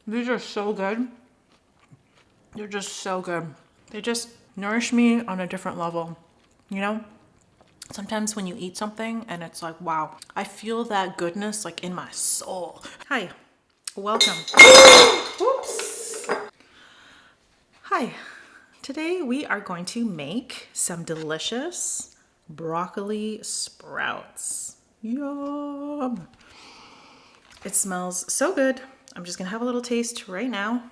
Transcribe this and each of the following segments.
These are so good. They're just so good. They just nourish me on a different level. You know, sometimes when you eat something and it's like, wow, I feel that goodness like in my soul. Hi, welcome. Whoops. Hi. Today we are going to make some delicious broccoli sprouts. Yum. It smells so good. I'm just gonna have a little taste right now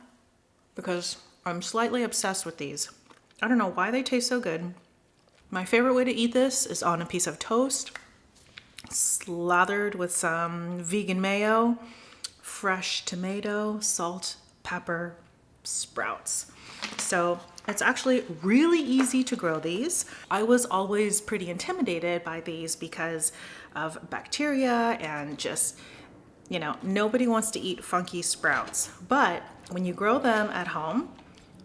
because I'm slightly obsessed with these. I don't know why they taste so good. My favorite way to eat this is on a piece of toast, slathered with some vegan mayo, fresh tomato, salt, pepper, sprouts. So it's actually really easy to grow these. I was always pretty intimidated by these because of bacteria and just, you know, nobody wants to eat funky sprouts. But when you grow them at home,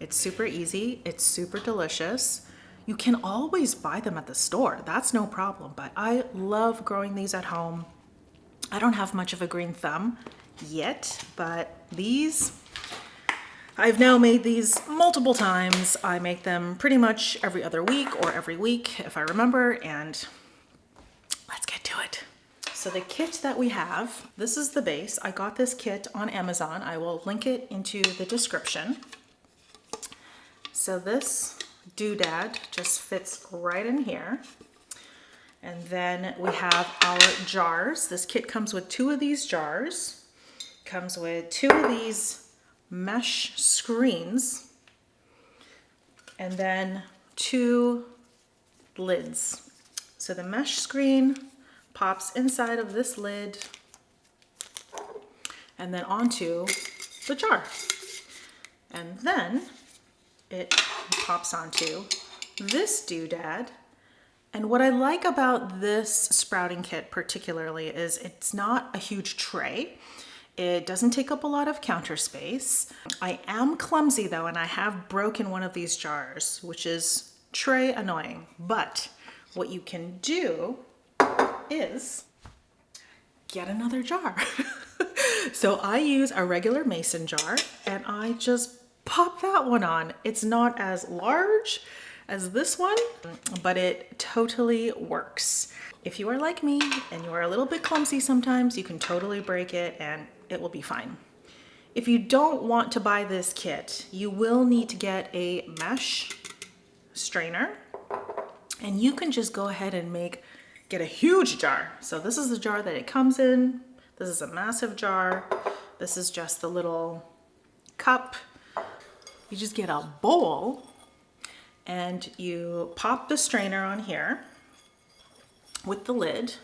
it's super easy, it's super delicious. You can always buy them at the store, that's no problem, but I love growing these at home. I don't have much of a green thumb yet, but these, I've now made these multiple times. I make them pretty much every other week or every week if I remember, and let's get to it. So the kit that we have, this is the base. I got this kit on Amazon. I will link it into the description. So this doodad just fits right in here. And then we have our jars. This kit comes with 2 of these jars. Comes with 2 of these mesh screens. And then 2 lids. So the mesh screen pops inside of this lid and then onto the jar. And then it pops onto this doodad. And what I like about this sprouting kit particularly is it's not a huge tray. It doesn't take up a lot of counter space. I am clumsy though, and I have broken one of these jars, which is tray annoying. But what you can do is get another jar. So I use a regular mason jar and I just pop that one on. It's not as large as this one, but it totally works. If you are like me and you are a little bit clumsy sometimes, you can totally break it and it will be fine. If you don't want to buy this kit, you will need to get a mesh strainer, and you can just go ahead and get a huge jar. So this is the jar that it comes in. This is a massive jar. This is just the little cup. You just get a bowl and you pop the strainer on here with the lid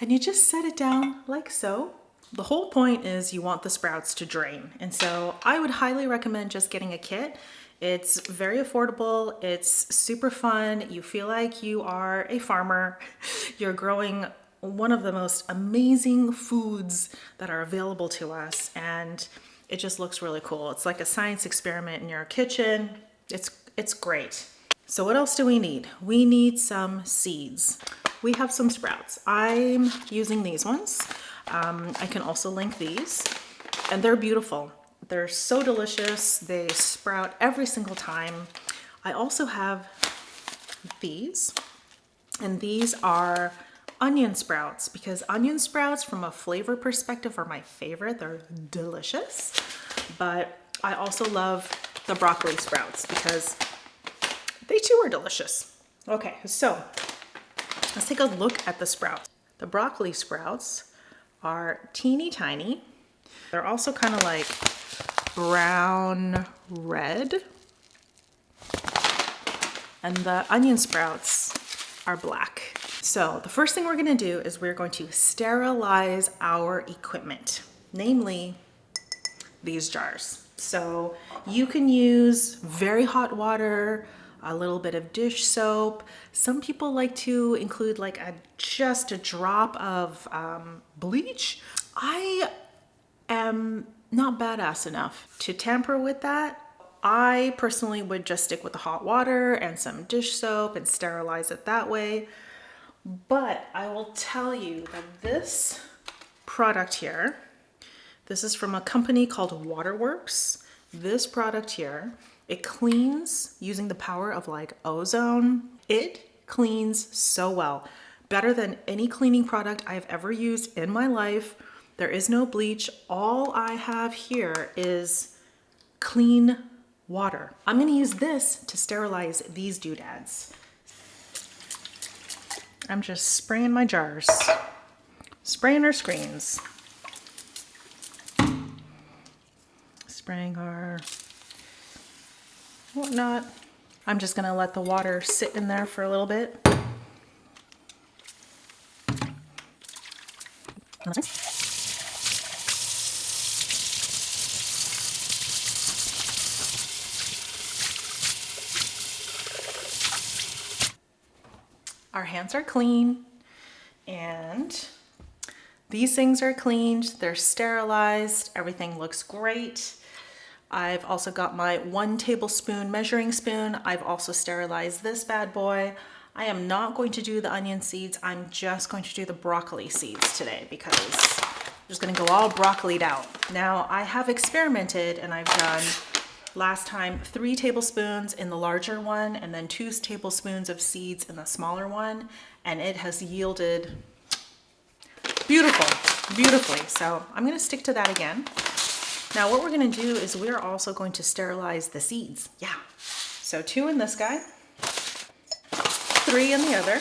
and you just set it down like so. The whole point is you want the sprouts to drain. And so I would highly recommend just getting a kit. It's very affordable. It's super fun. You feel like you are a farmer. You're growing one of the most amazing foods that are available to us. And it just looks really cool. It's like a science experiment in your kitchen. It's great. So what else do we need? We need some seeds. We have some sprouts. I'm using these ones. I can also link these, and they're beautiful. They're so delicious. They sprout every single time. I also have these, and these are onion sprouts, because onion sprouts from a flavor perspective are my favorite. They're delicious. But I also love the broccoli sprouts because they too are delicious. Okay, so let's take a look at the sprouts. The broccoli sprouts are teeny tiny. They're also kind of like brown red. And the onion sprouts are black. So the first thing we're gonna do is we're going to sterilize our equipment, namely these jars. So you can use very hot water, a little bit of dish soap. Some people like to include like just a drop of bleach. I am not badass enough to tamper with that. I personally would just stick with the hot water and some dish soap and sterilize it that way. But I will tell you that this product here, This is from a company called Waterworks. This product here, it cleans using the power of like ozone. It cleans so well. Better than any cleaning product I've ever used in my life. There is no bleach. All I have here is clean water. I'm gonna use this to sterilize these doodads. I'm just spraying my jars, spraying our screens, spraying our whatnot. I'm just gonna let the water sit in there for a little bit. Our hands are clean and these things are cleaned, they're sterilized, everything looks great. I've also got my 1 tablespoon measuring spoon. I've also sterilized this bad boy. I am not going to do the onion seeds. I'm just going to do the broccoli seeds today because I'm just gonna go all broccolied out. Now I have experimented and I've done last time 3 tablespoons in the larger one and then 2 tablespoons of seeds in the smaller one, and it has yielded beautifully. So I'm gonna stick to that again. Now what we're gonna do is we're also going to sterilize the seeds. Yeah, so 2 in this guy, 3 in the other.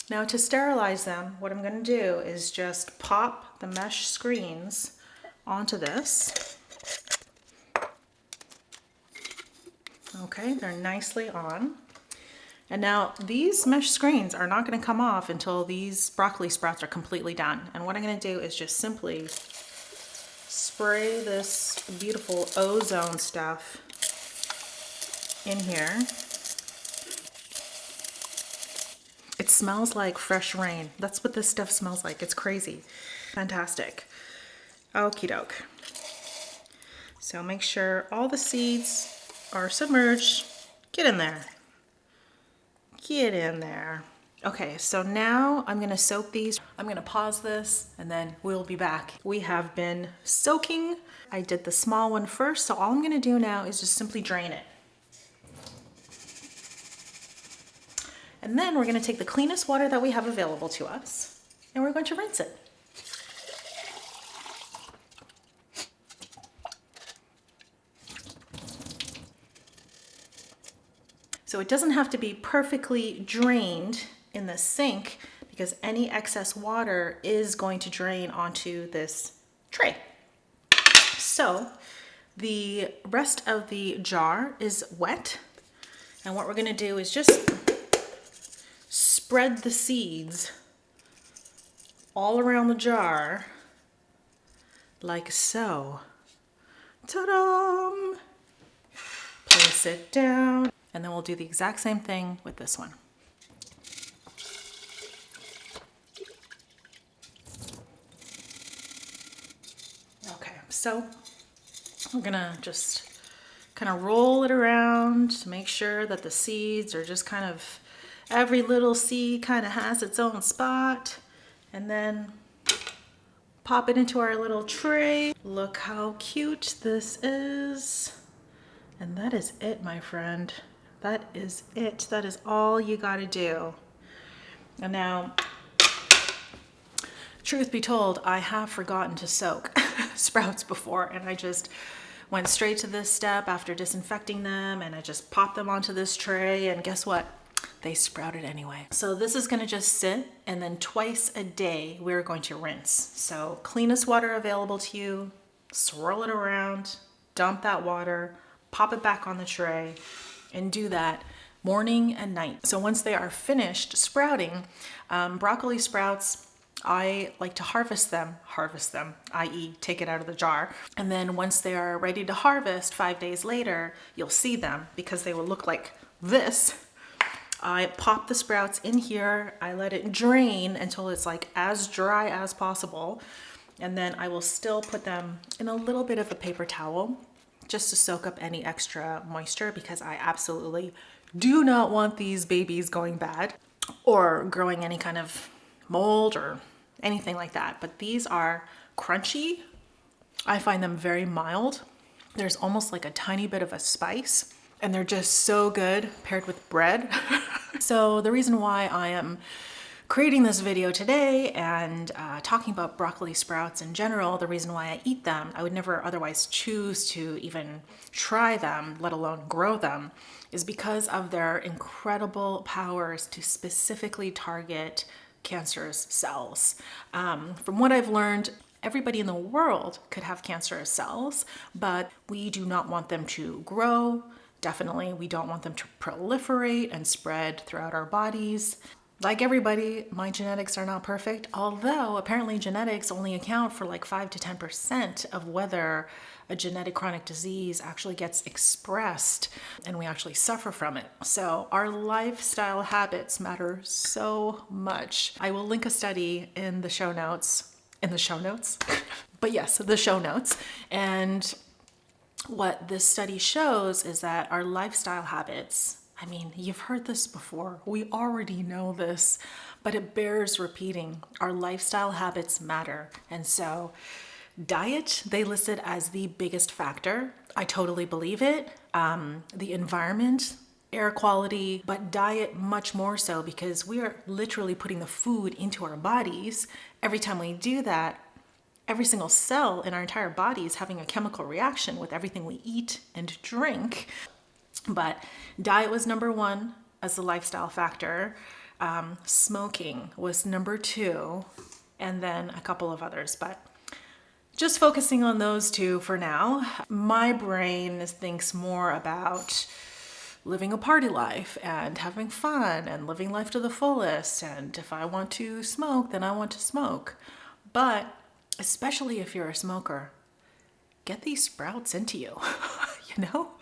Now to sterilize them, what I'm gonna do is just pop the mesh screens onto this. Okay, they're nicely on. And now these mesh screens are not going to come off until these broccoli sprouts are completely done. And what I'm going to do is just simply spray this beautiful ozone stuff in here. It smells like fresh rain. That's what this stuff smells like. It's crazy. Fantastic. Okie doke. So make sure all the seeds are submerged. Get in there. Get in there. Okay, so now I'm gonna soak these. I'm gonna pause this and then we'll be back. We have been soaking. I did the small one first, so all I'm gonna do now is just simply drain it. And then we're gonna take the cleanest water that we have available to us and we're going to rinse it. So it doesn't have to be perfectly drained in the sink because any excess water is going to drain onto this tray. So the rest of the jar is wet. And what we're gonna do is just spread the seeds all around the jar like so. Ta-da! Place it down. And then we'll do the exact same thing with this one. Okay, so we're gonna just kind of roll it around to make sure that the seeds are just kind of, every little seed kind of has its own spot. And then pop it into our little tray. Look how cute this is. And that is it, my friend. That is it. That is all you gotta do. And now, truth be told, I have forgotten to soak sprouts before, and I just went straight to this step after disinfecting them, and I just popped them onto this tray, and guess what? They sprouted anyway. So this is gonna just sit, and then twice a day, we're going to rinse. So cleanest water available to you, swirl it around, dump that water, pop it back on the tray, and do that morning and night. So once they are finished sprouting, broccoli sprouts, I like to harvest them, i.e. take it out of the jar. And then once they are ready to harvest 5 days later, you'll see them because they will look like this. I pop the sprouts in here, I let it drain until it's like as dry as possible. And then I will still put them in a little bit of a paper towel just to soak up any extra moisture because I absolutely do not want these babies going bad or growing any kind of mold or anything like that. But these are crunchy. I find them very mild. There's almost like a tiny bit of a spice, and they're just so good paired with bread. So the reason why I am creating this video today and talking about broccoli sprouts in general, the reason why I eat them, I would never otherwise choose to even try them, let alone grow them, is because of their incredible powers to specifically target cancerous cells. From what I've learned, everybody in the world could have cancerous cells, but we do not want them to grow. Definitely, we don't want them to proliferate and spread throughout our bodies. Like everybody, my genetics are not perfect, although apparently genetics only account for like 5 to 10% of whether a genetic chronic disease actually gets expressed and we actually suffer from it. So our lifestyle habits matter so much. I will link a study in the show notes. But yes, the show notes. And what this study shows is that our lifestyle habits, I mean, you've heard this before. We already know this, but it bears repeating. Our lifestyle habits matter. And so diet, they listed as the biggest factor. I totally believe it. The environment, air quality, but diet much more so, because we are literally putting the food into our bodies. Every time we do that, every single cell in our entire body is having a chemical reaction with everything we eat and drink. But diet was number one as the lifestyle factor. Smoking was number two, and then a couple of others, but just focusing on those two for now. My brain thinks more about living a party life and having fun and living life to the fullest. And if I want to smoke, then I want to smoke. But especially if you're a smoker, get these sprouts into you, you know?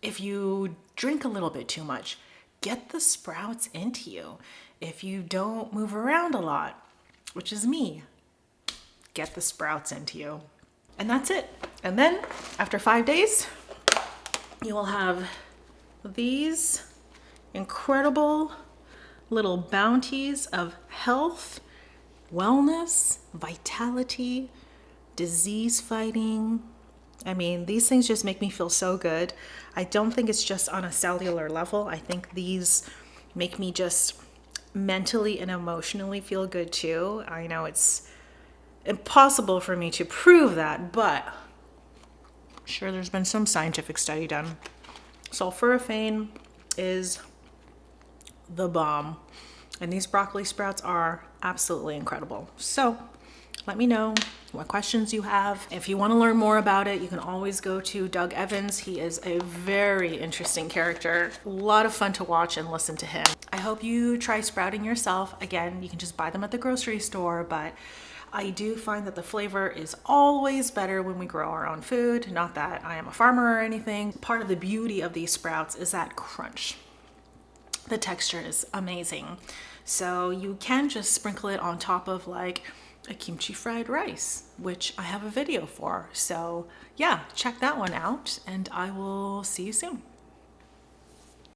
If you drink a little bit too much, get the sprouts into you. If you don't move around a lot, which is me, get the sprouts into you. And that's it. And then after 5 days, you will have these incredible little bounties of health, wellness, vitality, disease fighting. I mean, these things just make me feel so good. I don't think it's just on a cellular level. I think these make me just mentally and emotionally feel good too. I know it's impossible for me to prove that, but I'm sure there's been some scientific study done. Sulforaphane is the bomb, and these broccoli sprouts are absolutely incredible. So let me know what questions you have. If you want to learn more about it, you can always go to Doug Evans. He is a very interesting character. A lot of fun to watch and listen to him. I hope you try sprouting yourself. Again, you can just buy them at the grocery store, but I do find that the flavor is always better when we grow our own food. Not that I am a farmer or anything. Part of the beauty of these sprouts is that crunch. The texture is amazing. So you can just sprinkle it on top of like a kimchi fried rice, which I have a video for. So yeah, check that one out, and I will see you soon.